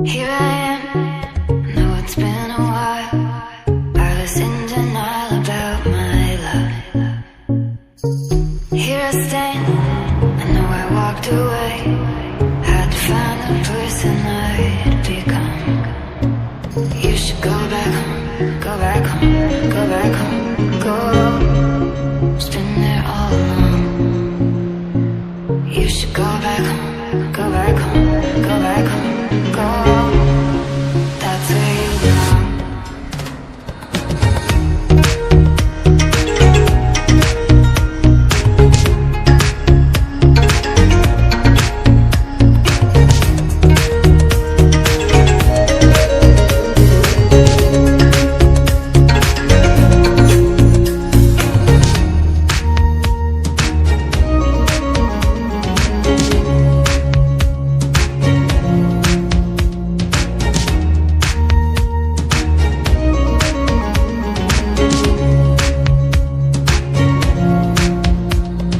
Here I am, I know it's been a while. I was in denial about my love. Here I stand, I know I walked away. Had to find the person I'd become. You should go back home, go back home, go back home, go. It's been there all along. You should go back home, go back home, go back home, go. That's where you belong.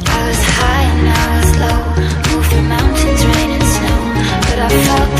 I was high and I was low, moving mountains, rain and snow, but I felt